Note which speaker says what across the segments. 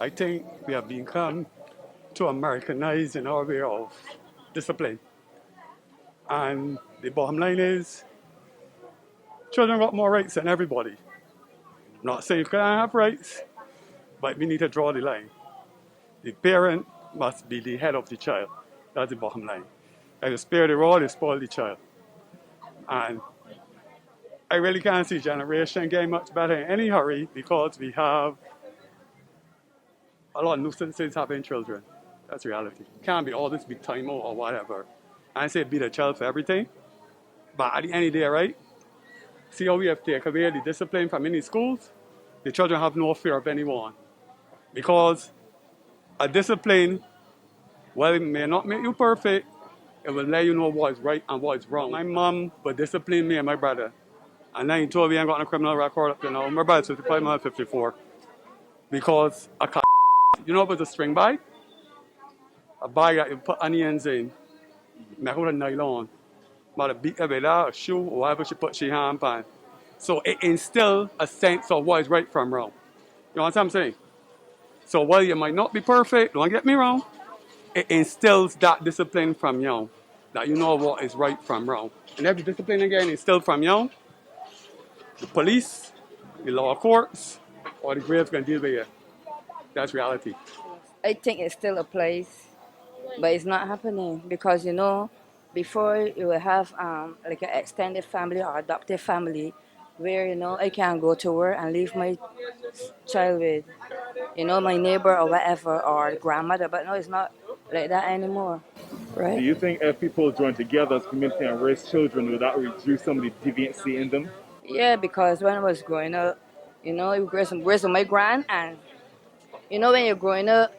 Speaker 1: I think we have become too Americanized in our way of discipline. And the bottom line is, children got more rights than everybody. Not saying you can't have rights, but we need to draw the line. The parent must be the head of the child. That's the bottom line. If you spare the rod, you spoil the child. And I really can't see generation getting much better in any hurry because we have a lot of nuisances having children. That's reality. Can't be all this big time out or whatever. I say beat a child for everything, but at the end of the day, right? See how we have taken away the discipline from many schools? The children have no fear of anyone. Because a discipline, while it may not make you perfect, it will let you know what is right and what is wrong. My mom would discipline me and my brother. And then he told me I ain't got a criminal record up to now. My brother's 55, I'm 54. Because you know about a string bag? A bag that you put onions in, make out of nylon. But a beat of it out, a shoe, or whatever she put she hand on. So it instills a sense of what is right from wrong. You know what I'm saying? So while you might not be perfect, don't get me wrong, it instills that discipline from young, that you know what is right from wrong. And every discipline again instilled from young, the police, the law courts, or the graves can deal with you. That's reality.
Speaker 2: I think it still applies, but it's not happening because before you will have like an extended family or adopted family, where I can go to work and leave my child with my neighbor or whatever or grandmother, but no, it's not like that anymore,
Speaker 3: Do
Speaker 2: right?
Speaker 3: you think if people join together as a community and raise children, would that reduce some of the deviancy in them?
Speaker 2: Yeah, because when I was growing up, you raised with my grand, and when you're growing up,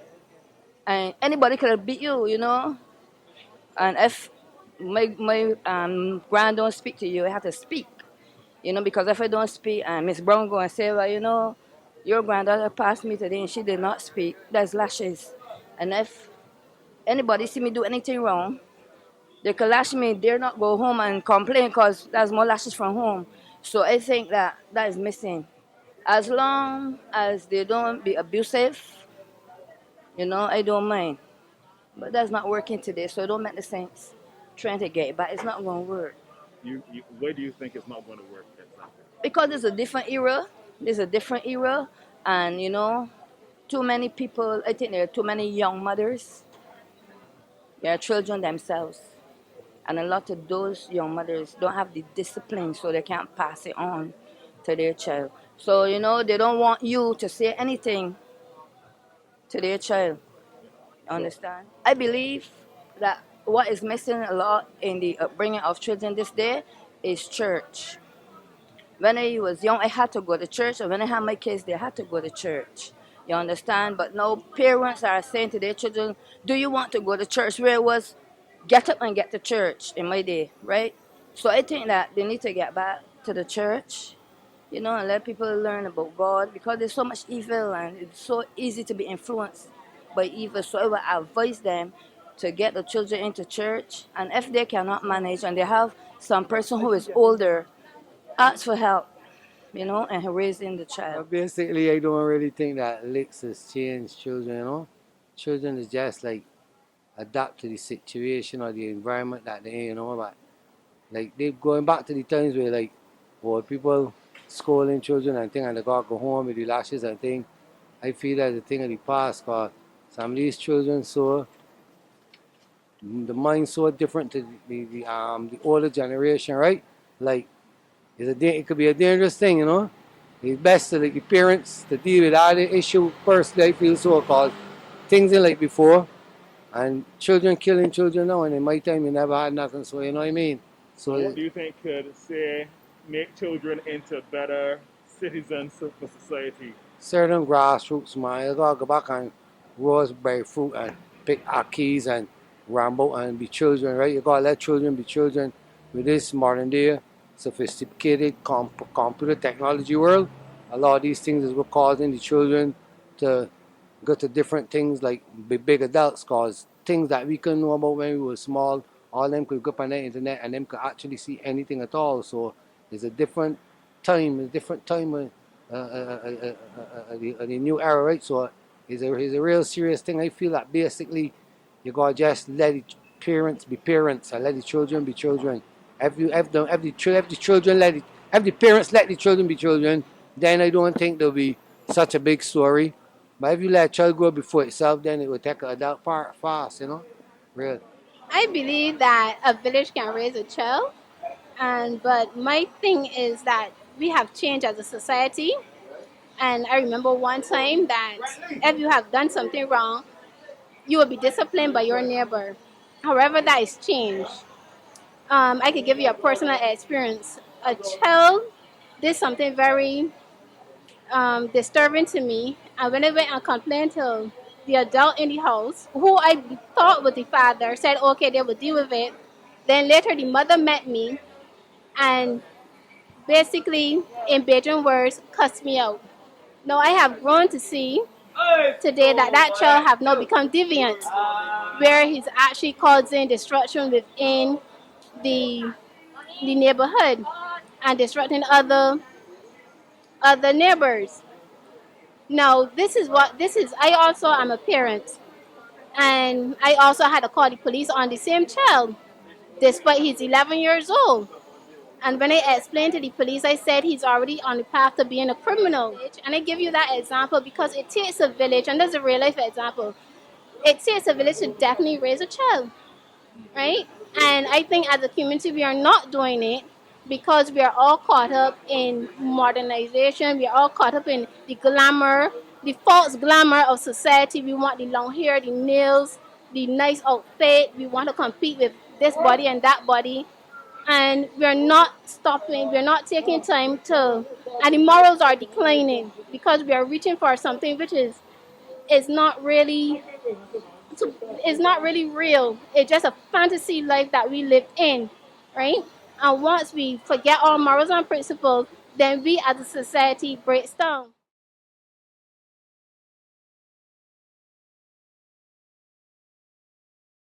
Speaker 2: and anybody could beat you, and if my grand don't speak to you, I have to speak, because if I don't speak, and Miss Brown go and say, well, your granddaughter passed me today and she did not speak, there's lashes, and if anybody see me do anything wrong, they could lash me, dare not go home and complain because there's more lashes from home. So I think that is missing. As long as they don't be abusive, I don't mind. But that's not working today, so it don't make the sense trying to get it back. It's not going to work.
Speaker 3: Where do you think it's not going to work exactly?
Speaker 2: Because there's a different era. There's a different era. And, too many people, I think there are too many young mothers. There are children themselves. And a lot of those young mothers don't have the discipline, so they can't pass it on to their child. So, they don't want you to say anything to their child.
Speaker 3: So,
Speaker 2: Understand? I believe that what is missing a lot in the upbringing of children this day is church. When I was young, I had to go to church, and when I had my kids, they had to go to church. You understand? But now parents are saying to their children, do you want to go to church? Where it was, get up and get to church in my day, right? So I think that they need to get back to the church, and let people learn about God, because there's so much evil and it's so easy to be influenced by evil. So I would advise them to get the children into church, and if they cannot manage and they have some person who is older, ask for help, and raising the child.
Speaker 4: Basically, I don't really think that licks has changed children. Children is just like adapt to the situation or the environment that they in. But like they going back to the times where like people scolding children and thing and they gotta go home with the lashes and thing. I feel that's a thing of the past because some of these children so the mind so different to the older generation, right? Like it could be a dangerous thing. It's best to like the parents to deal with all the issue first. I feel so called things in like before, and children killing children now. And in my time, you never had nothing. So you know what I mean.
Speaker 3: so what
Speaker 4: So
Speaker 3: do you think could, say, make children into better citizens for society?
Speaker 4: certain grassroots, man, you gotta go back and raspberry fruit and pick keys and ramble and be children, right? You gotta let children be children with this modern day sophisticated computer technology world. A lot of these things is what causing the children to go to different things like be big adults, cause things that we couldn't know about when we were small, all them could go up on the internet and them could actually see anything at all. So it's a different time of the new era, right? So is a real serious thing. I feel that basically you gotta just let the parents be parents and let the children be children. If the parents let the children be children, then I don't think there'll be such a big story. But if you let a child grow before itself, then it will take an adult part fast, Real.
Speaker 5: I believe that a village can raise a child, and but my thing is that we have changed as a society. And I remember one time that if you have done something wrong, you will be disciplined by your neighbor. However, that is changed. I could give you a personal experience. A child did something very disturbing to me, and when I went and complained to the adult in the house, who I thought was the father, said okay, they will deal with it. Then later, the mother met me and basically, in Bajan words, cussed me out. Now I have grown to see today that that child have now become deviant, where he's actually causing destruction within the the neighborhood and disrupting other neighbors. Now this is. I also am a parent, and I also had to call the police on the same child, despite he's 11 years old. And when I explained to the police, I said he's already on the path to being a criminal. And I give you that example because it takes a village, and there's a real life example. It takes a village to definitely raise a child, right? And I think as a community, we are not doing it because we are all caught up in modernization. We are all caught up in the glamour, the false glamour of society. We want the long hair, the nails, the nice outfit. We want to compete with this body and that body. And we're not stopping, we're not taking time to, and the morals are declining because we are reaching for something which is not really is not really real. It's just a fantasy life that we live in, right? And once we forget our morals and principles, then we as a society breaks down.